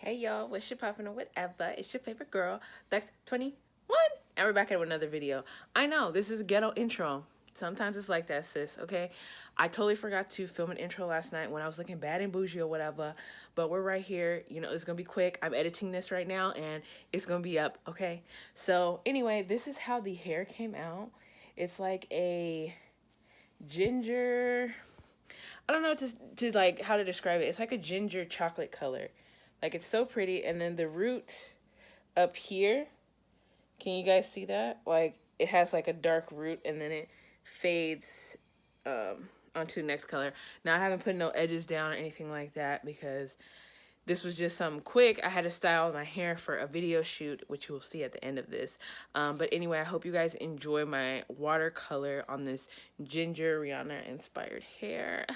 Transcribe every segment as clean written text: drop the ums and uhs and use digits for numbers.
Hey y'all, what's your poppin' or whatever? It's your favorite girl, Bex 21, and we're back at another video. I know this is a ghetto intro. Sometimes it's like that, sis. Okay, I totally forgot to film an intro last night when I was looking bad and bougie or whatever. But we're right here. You know, it's gonna be quick. I'm editing this right now, and it's gonna be up. Okay. So anyway, this is how the hair came out. It's like a ginger. I don't know to like how to describe it. It's like a ginger chocolate color. Like it's so pretty. And then the root up here, can you guys see that? Like it has like a dark root and then it fades onto the next color. Now I haven't put no edges down or anything like that because this was just something quick. I had to style my hair for a video shoot, which you will see at the end of this. But anyway, I hope you guys enjoy my watercolor on this ginger Rihanna inspired hair.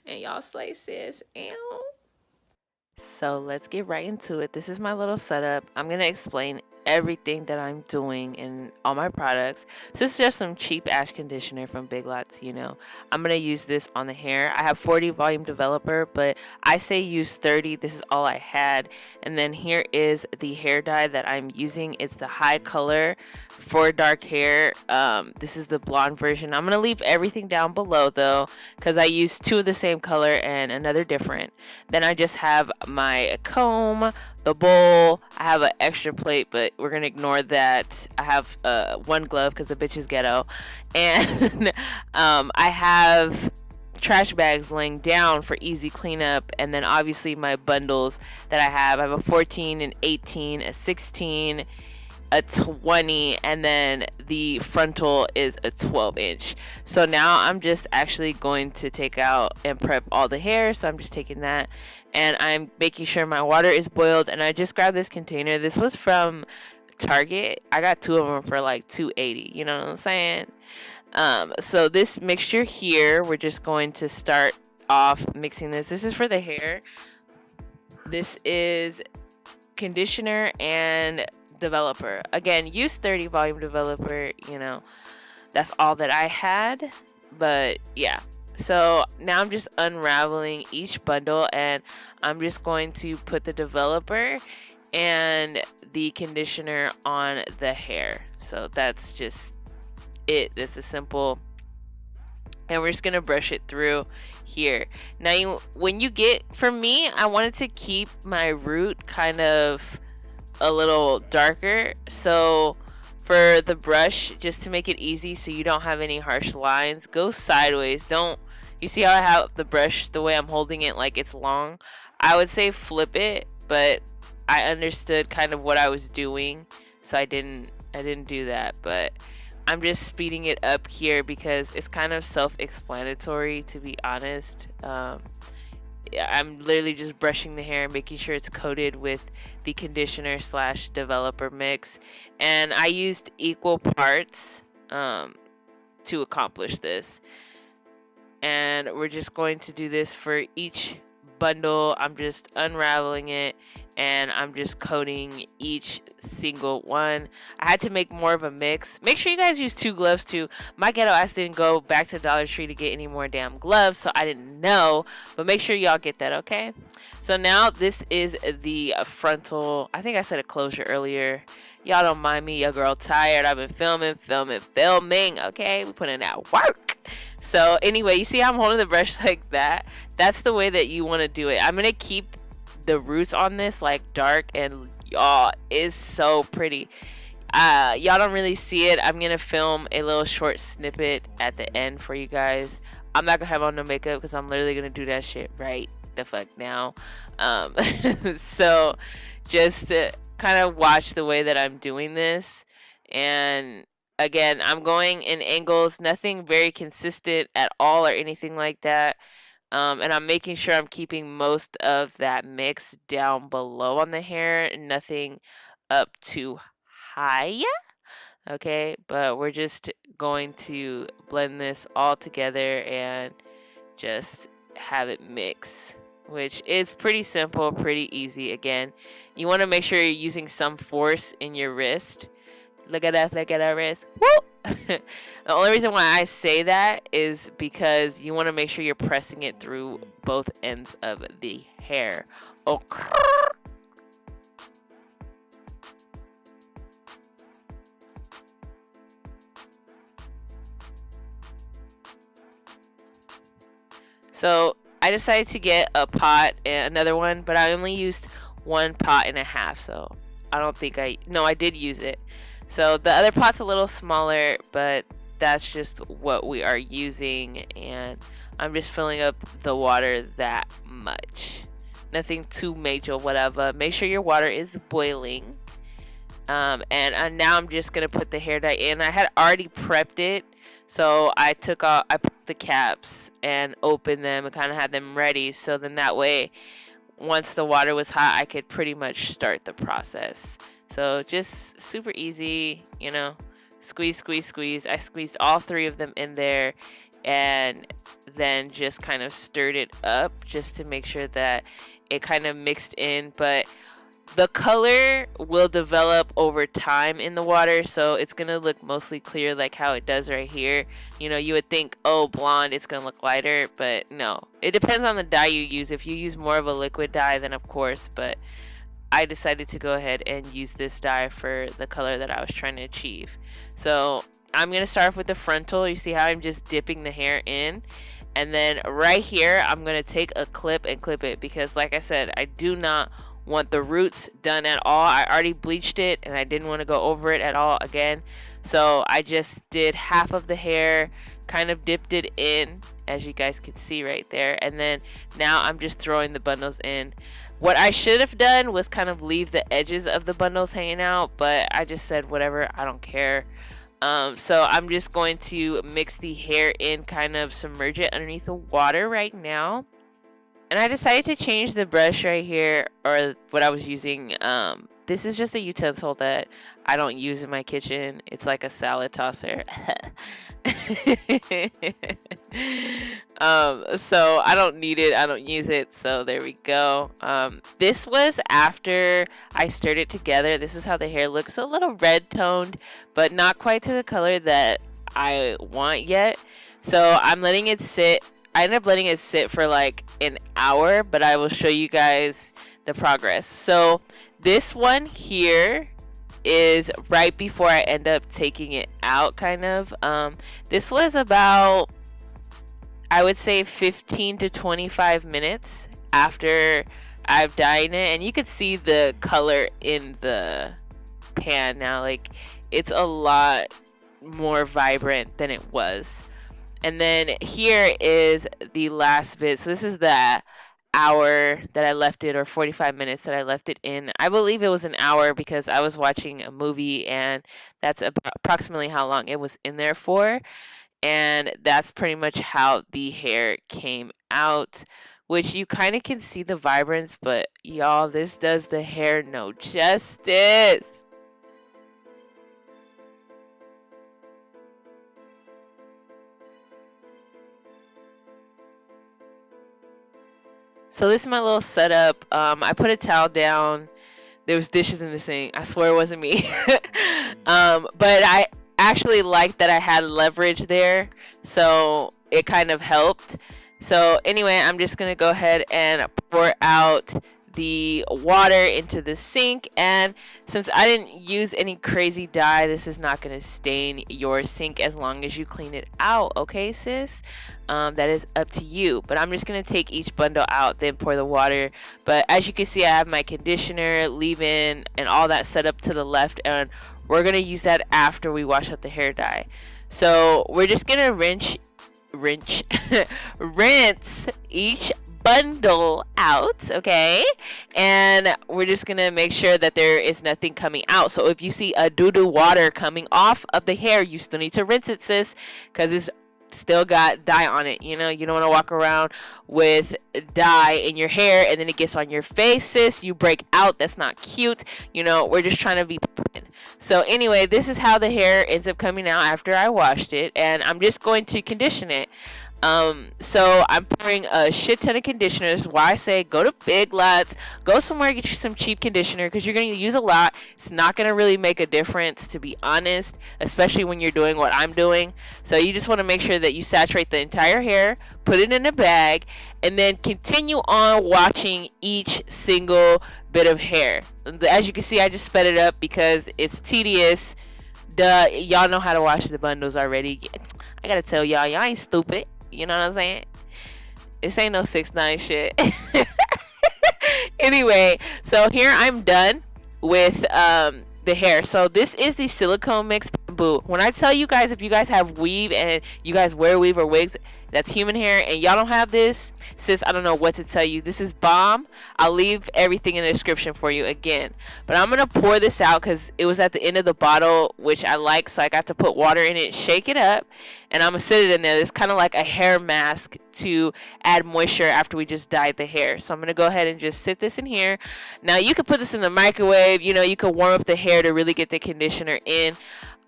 And y'all slay, sis. Ew. So let's get right into it. This is my little setup. I'm going to explain everything that I'm doing and all my products. So this is just some cheap ash conditioner from Big Lots, you know. I'm going to use this on the hair. I have 40 volume developer, but I say use 30. This is all I had. And then here is the hair dye that I'm using. It's the high color for dark hair. This is the blonde version. I'm going to leave everything down below though, because I use two of the same color and another different. Then I just have my comb, the bowl. I have an extra plate, but we're gonna ignore that. I have one glove because the bitch is ghetto, and I have trash bags laying down for easy cleanup, and then obviously my bundles that I have. I have a 14, an 18, a 16, a 20, and then the frontal is a 12-inch. So now I'm just actually going to take out and prep all the hair. So I'm just taking that and I'm making sure my water is boiled, and I just grabbed this container. This was from Target. I got two of them for like $2.80, you know what I'm saying? So this mixture here, we're just going to start off mixing this. This is for the hair. This is conditioner and developer. Again, use 30 volume developer, you know, that's all that I had. But yeah, so now I'm just unraveling each bundle, and I'm just going to put the developer and the conditioner on the hair. So that's just it. This is simple, and we're just gonna brush it through here. Now when you get, for me, I wanted to keep my root kind of a little darker, so for the brush, just to make it easy so you don't have any harsh lines, go sideways. Don't, you see how I have the brush the way I'm holding it like it's long? I would say flip it, but I understood kind of what I was doing, so I didn't do that. But I'm just speeding it up here because it's kind of self-explanatory, to be honest. I'm literally just brushing the hair and making sure it's coated with the conditioner / developer mix, and I used equal parts to accomplish this. And we're just going to do this for each bundle. I'm just unraveling it and I'm just coating each single one. I had to make more of a mix. Make sure you guys use 2 gloves too. My ghetto ass didn't go back to Dollar Tree to get any more damn gloves, so I didn't know, but make sure y'all get that, okay? So now this is the frontal. I think I said a closure earlier. Y'all don't mind me, your girl tired. I've been filming, okay? We putting out work. So anyway, you see how I'm holding the brush like that? That's the way that you want to do it. I'm going to keep the roots on this like dark, and y'all, is so pretty. Y'all don't really see it. I'm going to film a little short snippet at the end for you guys. I'm not going to have on no makeup because I'm literally going to do that shit right the fuck now. So just to kind of watch the way that I'm doing this. And again, I'm going in angles, nothing very consistent at all or anything like that. And I'm making sure I'm keeping most of that mix down below on the hair, nothing up too high. Okay, but we're just going to blend this all together and just have it mix, which is pretty simple, pretty easy. Again, you want to make sure you're using some force in your wrist. Look at us, look at our wrist. Woo! The only reason why I say that is because you want to make sure you're pressing it through both ends of the hair. Okay. So I decided to get a pot and another one, but I only used 1.5 pots. So I don't think I did use it. So the other pot's a little smaller, but that's just what we are using, and I'm just filling up the water that much. Nothing too major, whatever. Make sure your water is boiling. And now I'm just gonna put the hair dye in. I had already prepped it, so I put the caps and opened them and kind of had them ready. So then that way, once the water was hot, I could pretty much start the process. So just super easy, you know, squeeze, squeeze, squeeze. I squeezed all 3 of them in there, and then just kind of stirred it up just to make sure that it kind of mixed in. But the color will develop over time in the water, so it's gonna look mostly clear like how it does right here. You know, you would think, oh, blonde, it's gonna look lighter, but no. It depends on the dye you use. If you use more of a liquid dye, then of course, but I decided to go ahead and use this dye for the color that I was trying to achieve. So I'm gonna start off with the frontal. You see how I'm just dipping the hair in, and then right here I'm gonna take a clip and clip it, because like I said, I do not want the roots done at all. I already bleached it and I didn't want to go over it at all again. So I just did half of the hair, kind of dipped it in, as you guys can see right there. And then now I'm just throwing the bundles in. What I should have done was kind of leave the edges of the bundles hanging out, but I just said whatever, I don't care. So I'm just going to mix the hair in, kind of submerge it underneath the water right now. And I decided to change the brush right here, or what I was using. This is just a utensil that I don't use in my kitchen. It's like a salad tosser. So I don't need it. I don't use it. So there we go. This was after I stirred it together. This is how the hair looks. So a little red toned, but not quite to the color that I want yet. So I'm letting it sit. I ended up letting it sit for like an hour, but I will show you guys the progress. So this one here is right before I end up taking it out, kind of. This was about, I would say, 15 to 25 minutes after I've dyed it, and you could see the color in the pan now. Like, it's a lot more vibrant than it was. And then here is the last bit. So this is the hour that I left it, or 45 minutes that I left it in. I believe it was an hour because I was watching a movie, and that's approximately how long it was in there for. And that's pretty much how the hair came out, which you kind of can see the vibrance, but y'all, this does the hair no justice. So this is my little setup. I put a towel down. There was dishes in the sink. I swear it wasn't me. But I actually liked that I had leverage there, so it kind of helped. So anyway, I'm just gonna go ahead and pour out the water into the sink, and since I didn't use any crazy dye, this is not gonna stain your sink as long as you clean it out, okay, sis? That is up to you, but I'm just gonna take each bundle out, then pour the water. But as you can see, I have my conditioner, leave-in, and all that set up to the left, and we're gonna use that after we wash out the hair dye. So we're just gonna rinse each bundle out, okay? And we're just gonna make sure that there is nothing coming out. So if you see a doo-doo water coming off of the hair, you still need to rinse it, sis, because it's still got dye on it. You know, you don't want to walk around with dye in your hair and then it gets on your face, sis. You break out. That's not cute. You know, we're just trying to be. So anyway, this is how the hair ends up coming out after I washed it, and I'm just going to condition it. So I'm pouring a shit ton of conditioners. Why I say go to Big Lots, go somewhere, get you some cheap conditioner, because you're going to use a lot. It's not going to really make a difference, to be honest, especially when you're doing what I'm doing. So you just want to make sure that you saturate the entire hair, put it in a bag, and then continue on washing each single bit of hair. As you can see, I just sped it up because it's tedious. Duh, y'all know how to wash the bundles already. I gotta tell y'all ain't stupid. You know what I'm saying? This ain't no 6ix9ine shit. Anyway, so here I'm done with the hair. So this is the silicone mix bamboo. When I tell you guys, if you guys have weave and you guys wear weave or wigs that's human hair and y'all don't have this, sis, I don't know what to tell you. This is bomb. I'll leave everything in the description for you again. But I'm gonna pour this out because it was at the end of the bottle, which I like, so I got to put water in it, shake it up, and I'm gonna sit it in there. It's kind of like a hair mask to add moisture after we just dyed the hair. So I'm gonna go ahead and just sit this in here. Now you could put this in the microwave, you know, you could warm up the hair to really get the conditioner in.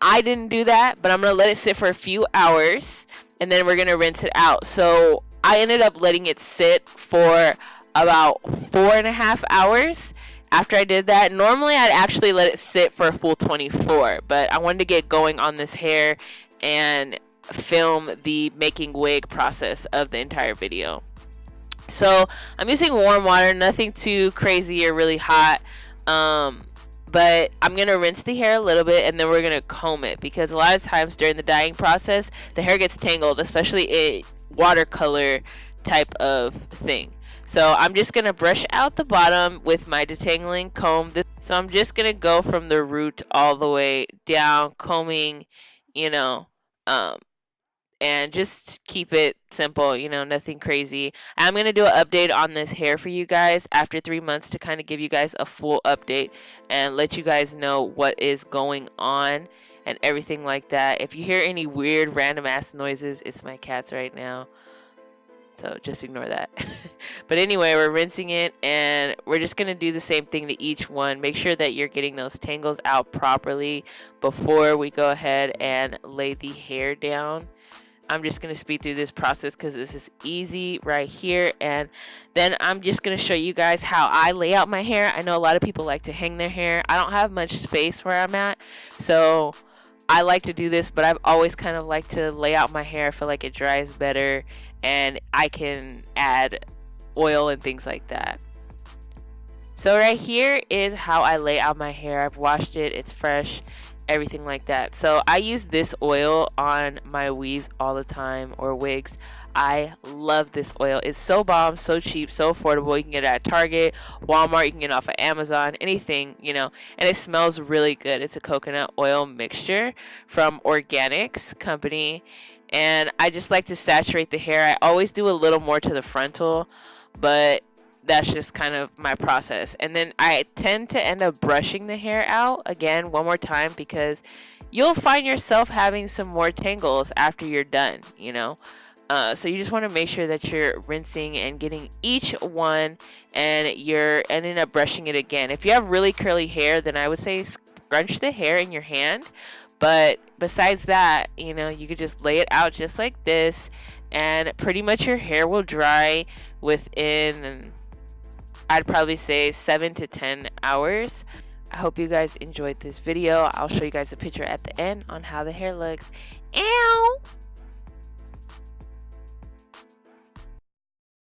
I didn't do that, but I'm gonna let it sit for a few hours and then we're gonna rinse it out. So I ended up letting it sit for about 4.5 hours. After I did that, normally I'd actually let it sit for a full 24, but I wanted to get going on this hair and film the making wig process of the entire video. So I'm using warm water, nothing too crazy or really hot, but I'm gonna rinse the hair a little bit and then we're gonna comb it, because a lot of times during the dyeing process the hair gets tangled, especially a watercolor type of thing. So I'm just gonna brush out the bottom with my detangling comb. So I'm just gonna go from the root all the way down, combing, you know, and just keep it simple, you know, nothing crazy. I'm going to do an update on this hair for you guys after 3 months to kind of give you guys a full update and let you guys know what is going on and everything like that. If you hear any weird random ass noises, it's my cats right now. So just ignore that. But anyway, we're rinsing it and we're just going to do the same thing to each one. Make sure that you're getting those tangles out properly before we go ahead and lay the hair down. I'm just going to speed through this process because this is easy right here. And then I'm just going to show you guys how I lay out my hair. I know a lot of people like to hang their hair. I don't have much space where I'm at, so I like to do this, but I've always kind of liked to lay out my hair. I feel like it dries better and I can add oil and things like that. So right here is how I lay out my hair. I've washed it, it's fresh, everything like that. So I use this oil on my weaves all the time, or wigs. I love this oil. It's so bomb, so cheap, so affordable. You can get it at Target, Walmart, you can get it off of Amazon, anything, you know, and it smells really good. It's a coconut oil mixture from Organics company, and I just like to saturate the hair. I always do a little more to the frontal, but that's just kind of my process. And then I tend to end up brushing the hair out again one more time, because you'll find yourself having some more tangles after you're done, you know. So you just want to make sure that you're rinsing and getting each one, and you're ending up brushing it again. If you have really curly hair, then I would say scrunch the hair in your hand. But besides that, you know, you could just lay it out just like this, and pretty much your hair will dry within, I'd probably say 7 to 10 hours. I hope you guys enjoyed this video. I'll show you guys a picture at the end on how the hair looks. Ow!